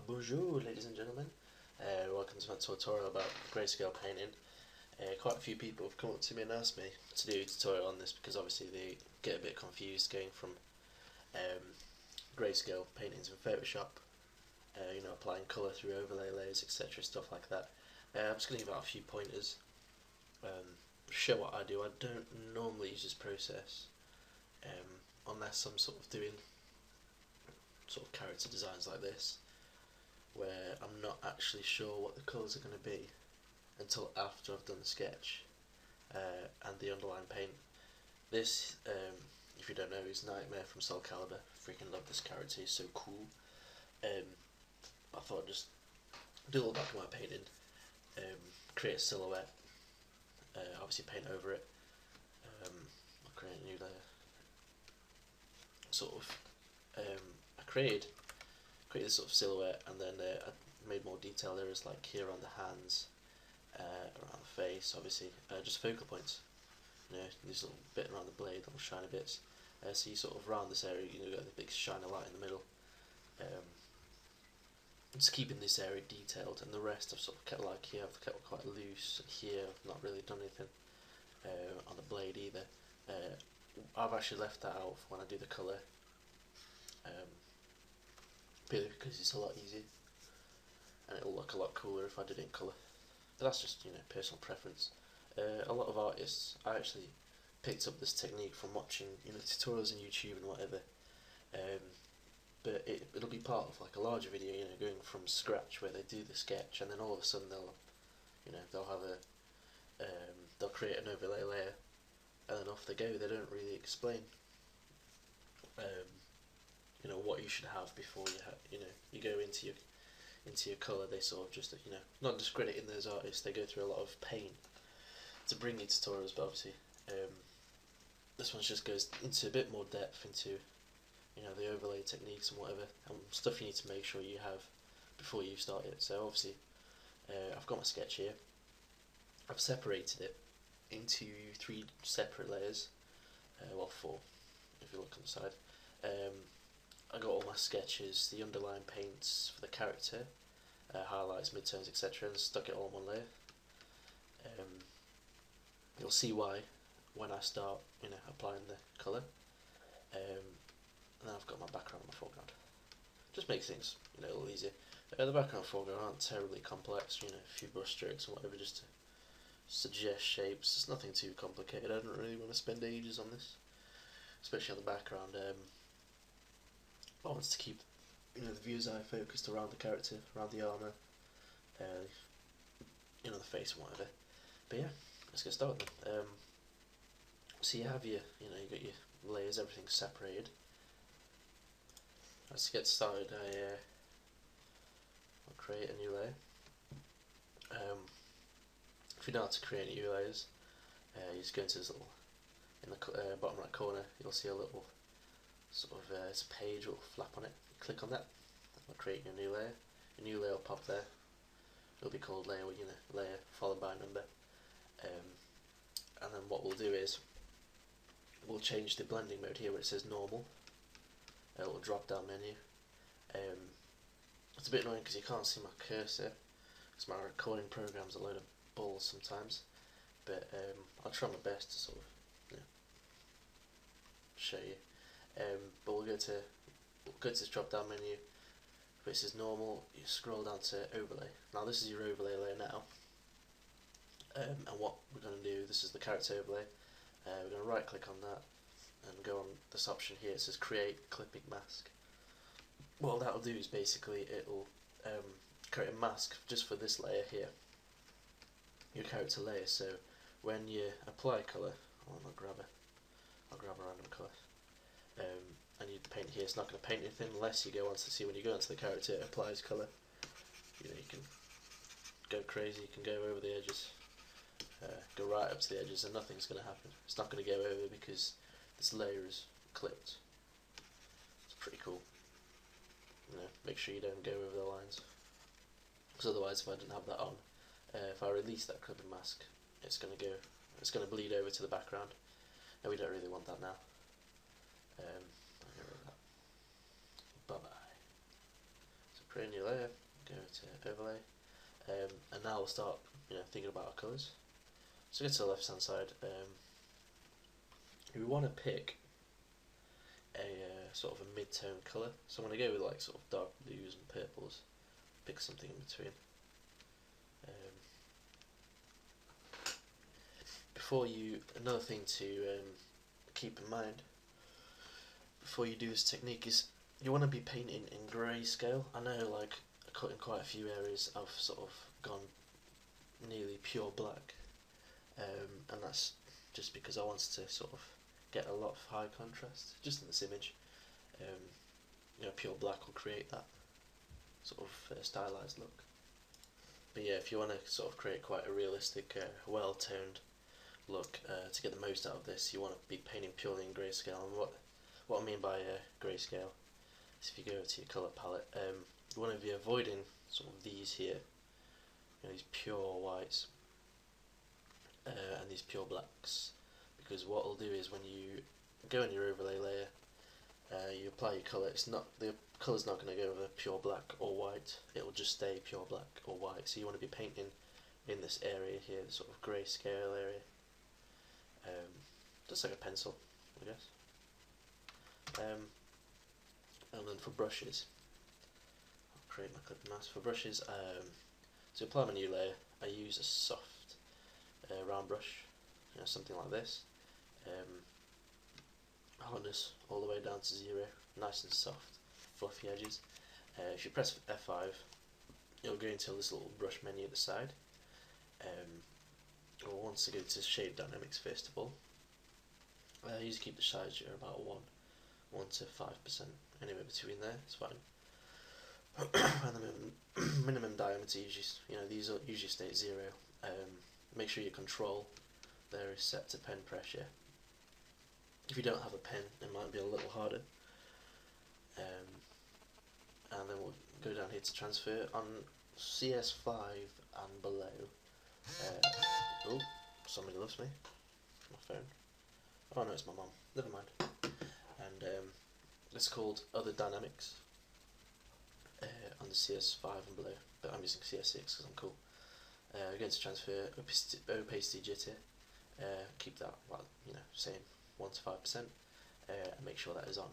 Bonjour, ladies and gentlemen. Welcome to my tutorial about grayscale painting. Quite a few people have come up to me and asked me to do a tutorial on this because obviously they get a bit confused going from um, grayscale paintings in Photoshop, applying colour through overlay layers, etc., stuff like that. I'm just going to give out a few pointers, um, show what I do. I don't normally use this process unless I'm sort of doing sort of character designs like this, where I'm not actually sure what the colours are going to be until after I've done the sketch and the underlying paint. This, if you don't know, is Nightmare from Soul Calibur. Freaking love this character, he's so cool. Um, I thought I'd just do a little black and white painting, create a silhouette, obviously paint over it. I'll create a new layer. Sort of, I created this sort of silhouette, and then I made more detailed areas like here on the hands, around the face, obviously, just focal points. These little bit around the blade, little shiny bits. So you sort of round this area, got the big shiny light in the middle. Just keeping this area detailed, and the rest I've sort of kept like here. I've kept quite loose. Here I've not really done anything on the blade either. I've actually left that out for when I do the colour, purely because it's a lot easier, and it'll look a lot cooler if I did it in colour. But that's just personal preference. A lot of artists, I actually picked up this technique from watching tutorials on YouTube and whatever. But it'll be part of like a larger video, going from scratch where they do the sketch, and then all of a sudden they'll have they'll create an overlay layer, and then off they go. They don't really explain what you should have before you go into your colour. They sort of just not discrediting those artists. They go through a lot of pain to bring you tutorials, but obviously this one just goes into a bit more depth into the overlay techniques and whatever, and stuff you need to make sure you have before you start it. So obviously I've got my sketch here. I've separated it into 3 separate layers, well 4 if you look on the side. I got all my sketches, the underlying paints for the character, highlights, midtones, etc., and stuck it all in one layer. You'll see why when I start applying the colour. And then I've got my background and my foreground. Just makes things a little easier. The background and foreground aren't terribly complex, a few brush strokes and whatever just to suggest shapes. It's nothing too complicated. I don't really want to spend ages on this, especially on the background. I want to keep the view's eye focused around the character, around the armour, the face and whatever. But yeah, let's get started then. So you have you got your layers, everything's separated. Let's get started. I'll create a new layer. If you know how to create new layers, you just go into this little, in the bottom right corner, you'll see a little sort of it's a page, a little flap on it. Click on that. I'll create a new layer. A new layer will pop there. It'll be called layer, layer followed by a number. And then what we'll do is we'll change the blending mode here where it says normal. A little drop down menu. It's a bit annoying because you can't see my cursor because my recording program's a load of balls sometimes, but I'll try my best to sort of show you. But we'll go to this drop down menu. This is normal. You scroll down to overlay. Now this is your overlay layer now, and what we're going to do, this is the character overlay. We're going to right click on that and go on this option here. It says create clipping mask. What that'll do is basically it'll create a mask just for this layer here, your character layer. So when you apply colour, I'll grab a random colour, and you paint here. It's not going to paint anything unless you go on to see when you go onto the character it applies colour. You can go crazy. You can go over the edges, go right up to the edges, and nothing's going to happen. It's not going to go over because this layer is clipped. It's pretty cool. Make sure you don't go over the lines, because otherwise if I didn't have that on, if I release that clipping mask, it's going to bleed over to the background, and we don't really want that now. I'll get rid of that. Bye bye. So create a new layer, go to overlay, and now we'll start thinking about our colours. So get to the left hand side, we want to pick a sort of a mid-tone colour, so I'm going to go with like sort of dark blues and purples, pick something in between. Another thing to keep in mind before you do this technique is you want to be painting in grayscale. I know, like, in quite a few areas I've sort of gone nearly pure black, and that's just because I wanted to sort of get a lot of high contrast just in this image. Pure black will create that sort of stylized look. But yeah, if you want to sort of create quite a realistic, well-toned look, to get the most out of this, you want to be painting purely in grayscale. And what I mean by grayscale is, if you go to your colour palette, you want to be avoiding sort of these here, these pure whites and these pure blacks, because what it'll do is when you go in your overlay layer, you apply your colour, the colour's not going to go over pure black or white, it will just stay pure black or white. So you want to be painting in this area here, the sort of grayscale area, just like a pencil, I guess. And then for brushes, I'll create my clipping mask. For brushes, to apply my new layer, I use a soft round brush, something like this. Hardness all the way down to 0, nice and soft, fluffy edges. If you press F5, you'll go into this little brush menu at the side. We'll want to go to Shape Dynamics first of all. I usually keep the size here about 1 to 5%, anywhere between there, it's fine. And the minimum diameter usually, these usually stay at 0. Make sure your control there is set to pen pressure. If you don't have a pen, it might be a little harder. And then we'll go down here to transfer on CS5 and below. Oh, somebody loves me. My phone. Oh no, it's my mum. Never mind. And it's called Other Dynamics on the CS5 and below, but I'm using CS6 because I'm cool. Going to transfer opacity jitter. Keep that, same 1 to 5%, and make sure that is on.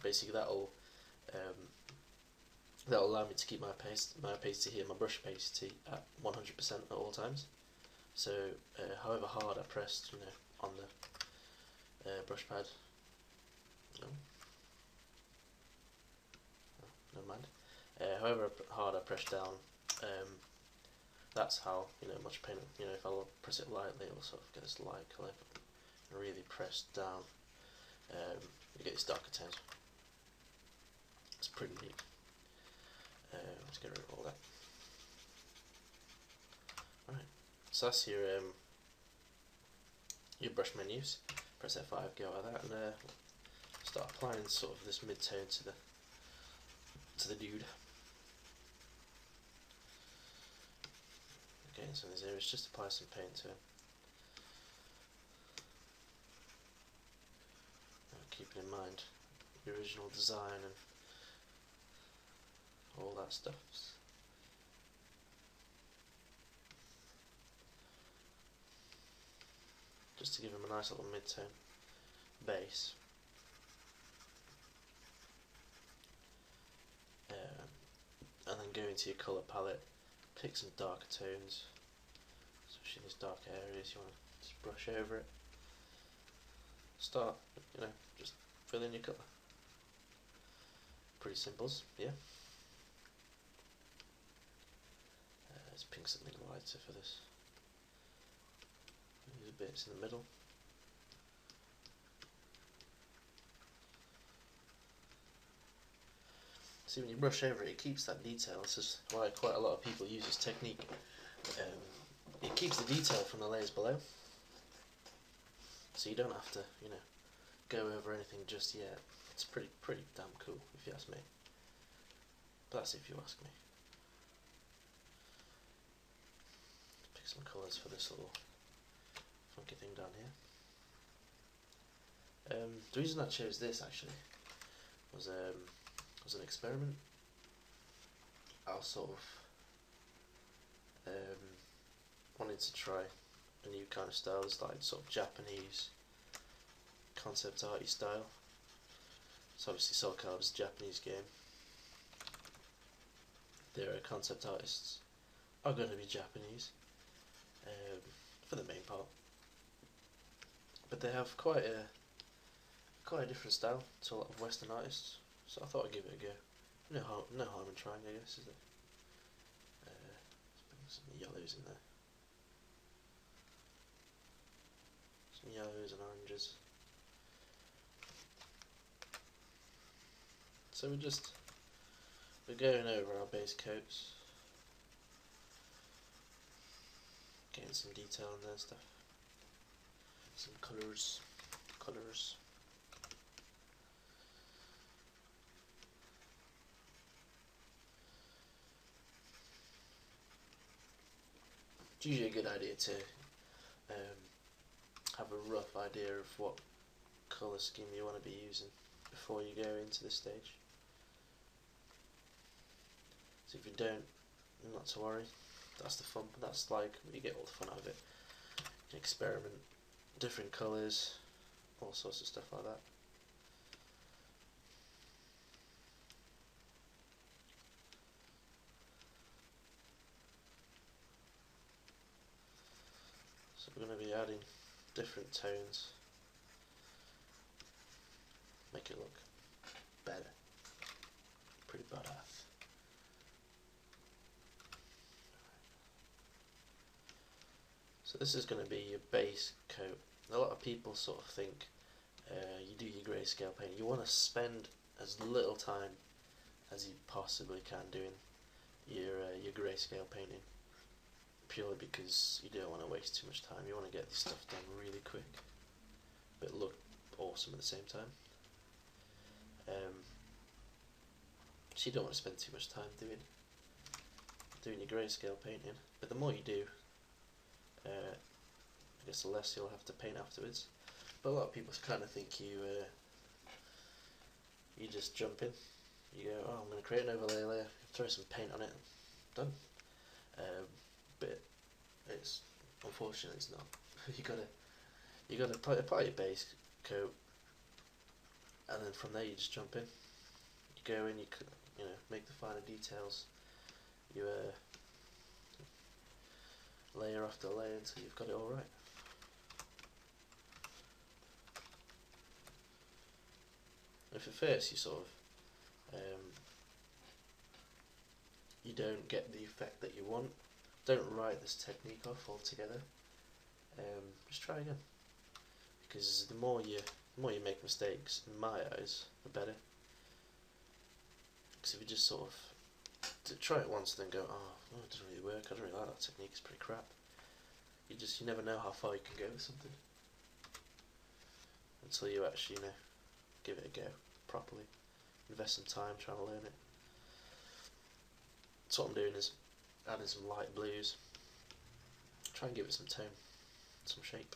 Basically, that'll allow me to keep my opacity here, my brush opacity, at 100% at all times. So, however hard I pressed, on the brush pad, never mind. However hard I press down, that's how much paint. If I press it lightly, it'll sort of get this light colour. Really press down, you get these darker tones. It's pretty neat. Let's get rid of all that. Alright, so that's your brush menus. Press F5, go like that, and start applying sort of this mid-tone to the dude. Okay, so in these areas, just apply some paint to it. Keeping in mind the original design and all that stuff. Just to give him a nice little mid-tone base. And then go into your colour palette, pick some darker tones, especially in these darker areas. You want to just brush over it. Start, just fill in your colour. Pretty simples, yeah. Let's pink something lighter for this. Use bits in the middle. See, when you brush over it, it keeps that detail. This is why quite a lot of people use this technique. It keeps the detail from the layers below, so you don't have to, go over anything just yet. It's pretty damn cool, if you ask me. But that's if you ask me. Pick some colours for this little funky thing down here. The reason I chose this actually was an experiment. while sort of wanting to try a new kind of style. It's like sort of Japanese concept arty style. So obviously Soul Calibur's a Japanese game. Their concept artists are going to be Japanese for the main part, but they have quite a different style to a lot of Western artists. So I thought I'd give it a go. No harm in trying, I guess, is there? Let's put some yellows in there. Some yellows and oranges. So we're going over our base coats, getting some detail in there and stuff. Some colours. It's usually a good idea to have a rough idea of what colour scheme you want to be using before you go into this stage. So if you don't, not to worry. That's the fun. That's like you get all the fun out of it. You can experiment, different colours, all sorts of stuff like that. So we're going to be adding different tones, make it look better, pretty badass. So this is going to be your base coat. A lot of people sort of think you do your grayscale painting, you want to spend as little time as you possibly can doing your grayscale painting, purely because you don't want to waste too much time. You want to get this stuff done really quick but look awesome at the same time. So you don't want to spend too much time doing your grayscale painting, but the more you do, I guess the less you'll have to paint afterwards. But a lot of people kind of think you just jump in, you go, oh, I'm going to create an overlay layer, throw some paint on it, done. But it's unfortunately it's not. you gotta apply your base coat, and then from there you just jump in. You go in, you know, make the finer details. You layer after layer until you've got it all right. If at first you sort of you don't get the effect that you want, don't write this technique off altogether. Just try again, because the more you make mistakes, in my eyes, the better. Because if you just sort of try it once and then go, oh, it doesn't really work, I don't really like that technique, it's pretty crap. You never know how far you can go with something until you actually, you know, give it a go properly, invest some time trying to learn it. So what I'm doing is adding some light blues, try and give it some tone, some shape.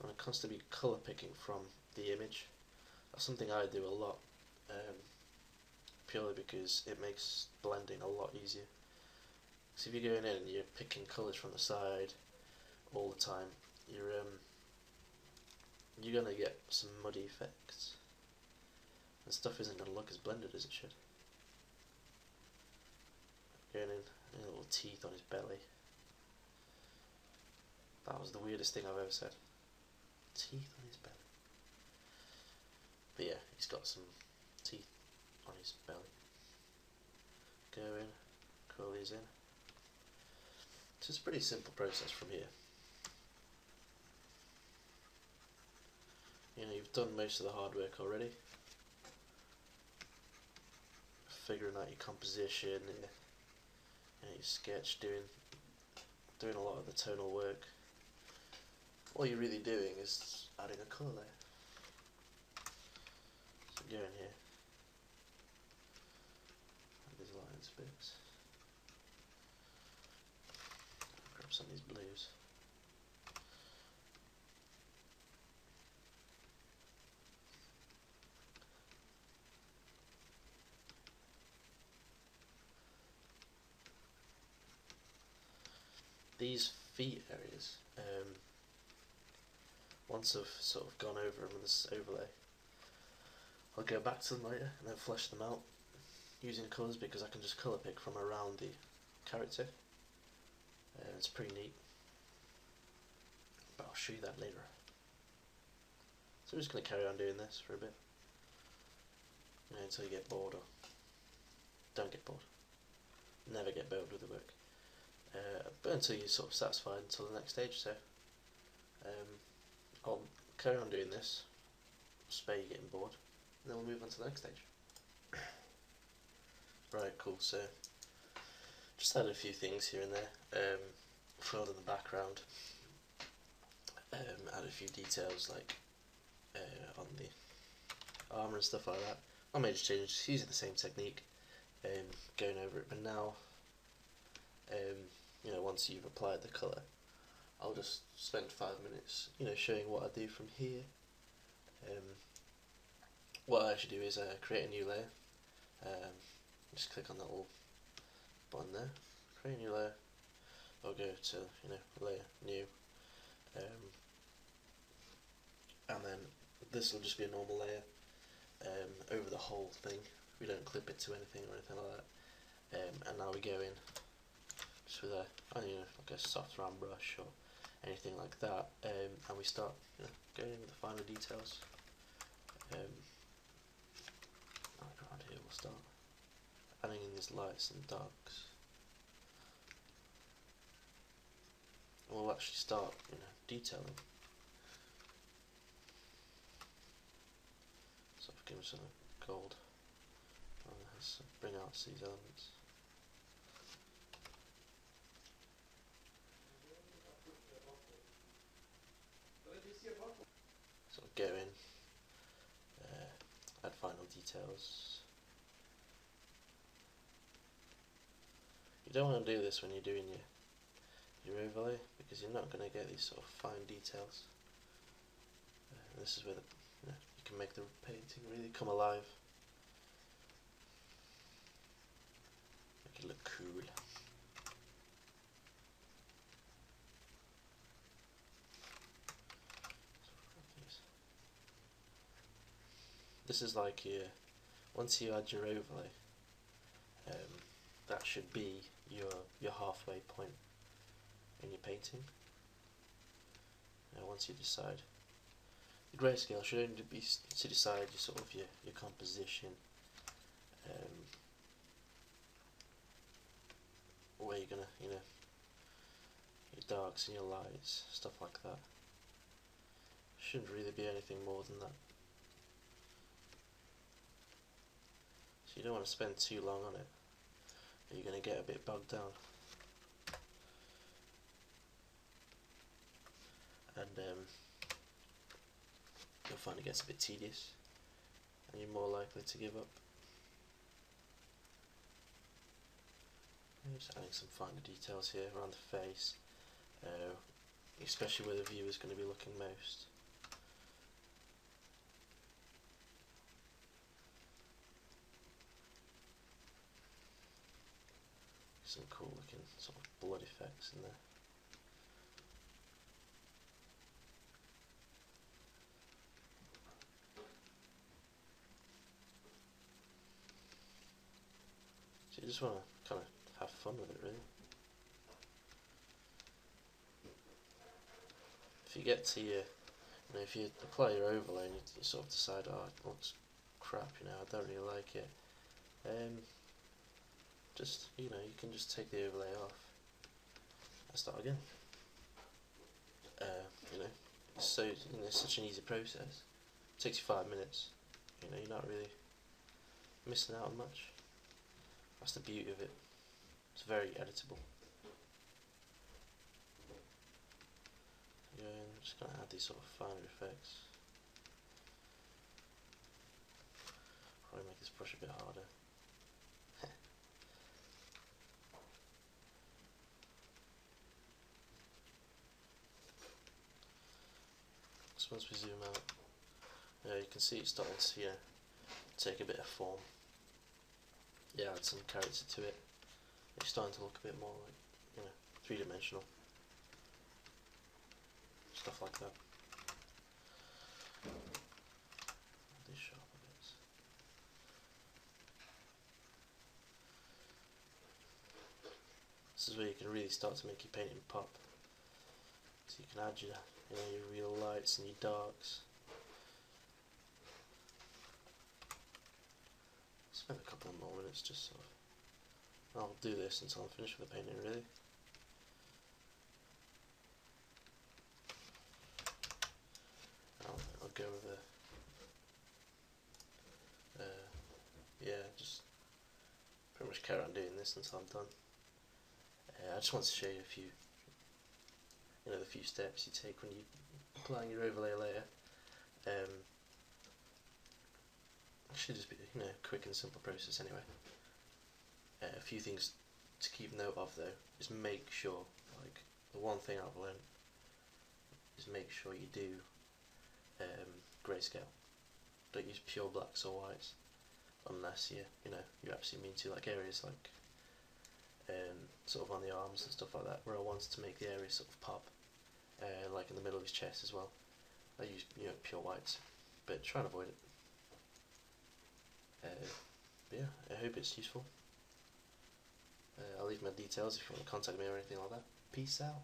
I'm constantly colour picking from the image. That's something I do a lot, purely because it makes blending a lot easier. So if you're going in and you're picking colours from the side all the time, you're gonna get some muddy effects, and stuff isn't gonna look as blended as it should. Going in, little teeth on his belly. That was the weirdest thing I've ever said. Teeth on his belly. But yeah, he's got some teeth on his belly. Go in, curl these in. So it's a pretty simple process from here. You know, you've done most of the hard work already. Figuring out your composition, your sketch, doing a lot of the tonal work. All you're really doing is adding a colour layer. So go in here, add these lines bits, grab some of these blues. these feet areas, once I've sort of gone over them with this overlay, I'll go back to them later and then flesh them out using colours, because I can just colour pick from around the character. It's pretty neat, but I'll show you that later. So I'm just going to carry on doing this for a bit, until you get bored, or don't get bored. Never get bored with the work. But until you're sort of satisfied until the next stage. So I'll carry on doing this, spare you getting bored, and then we'll move on to the next stage. Right, cool. So just added a few things here and there, filled in the background, added a few details like on the armour and stuff like that. Not major changes, using the same technique, going over it, but now once you've applied the colour, I'll just spend 5 minutes showing what I do from here. What I actually do is create a new layer. Just click on that little button there, create a new layer. I'll go to layer, new, and then this will just be a normal layer over the whole thing. We don't clip it to anything or anything like that. And now we go in just with like a soft round brush or anything like that, and we start going in with the finer details. Around here we'll start adding in these lights and darks. And we'll actually start detailing. So I've given some gold and let's bring out these elements. So go in, add final details. You don't want to do this when you're doing your overlay, because you're not going to get these sort of fine details. This is where you can make the painting really come alive, make it look cool. This is like once you add your overlay, that should be your halfway point in your painting. Once you decide, the grayscale should only be to decide your composition, where you're gonna your darks and your lights, stuff like that. Shouldn't really be anything more than that. So you don't want to spend too long on it, or you're going to get a bit bogged down. And you'll find it gets a bit tedious, and you're more likely to give up. Just adding some finer details here around the face, especially where the viewer is going to be looking most. Some cool looking sort of blood effects in there. So you just want to kind of have fun with it, really. If you get to your, if you apply your overlay and you sort of decide, oh, it looks crap, I don't really like it, just, you can just take the overlay off and start again. So, it's such an easy process. It takes you 5 minutes. You're not really missing out on much. That's the beauty of it. It's very editable. I'm just going to add these sort of finer effects. Probably make this brush a bit harder. So once we zoom out, you can see it's starting to take a bit of form. Add some character to it. It's starting to look a bit more like three-dimensional. stuff like that. These sharper bits. This is where you can really start to make your painting pop. So you can add your, your real lights and your darks. Spend a couple more minutes just sort of. I'll do this until I'm finished with the painting, really. I'll go with yeah, just pretty much carry on doing this until I'm done. I just want to show you a few, the few steps you take when you applying your overlay layer. It should just be, a quick and simple process anyway. A few things to keep note of though is make sure, like the one thing I've learned is make sure you do grayscale. Don't use pure blacks or whites unless you absolutely mean to, like areas like sort of on the arms and stuff like that, where I wanted to make the area sort of pop, like in the middle of his chest as well. I use pure whites, but try and avoid it. But yeah, I hope it's useful. I'll leave my details if you want to contact me or anything like that. Peace out.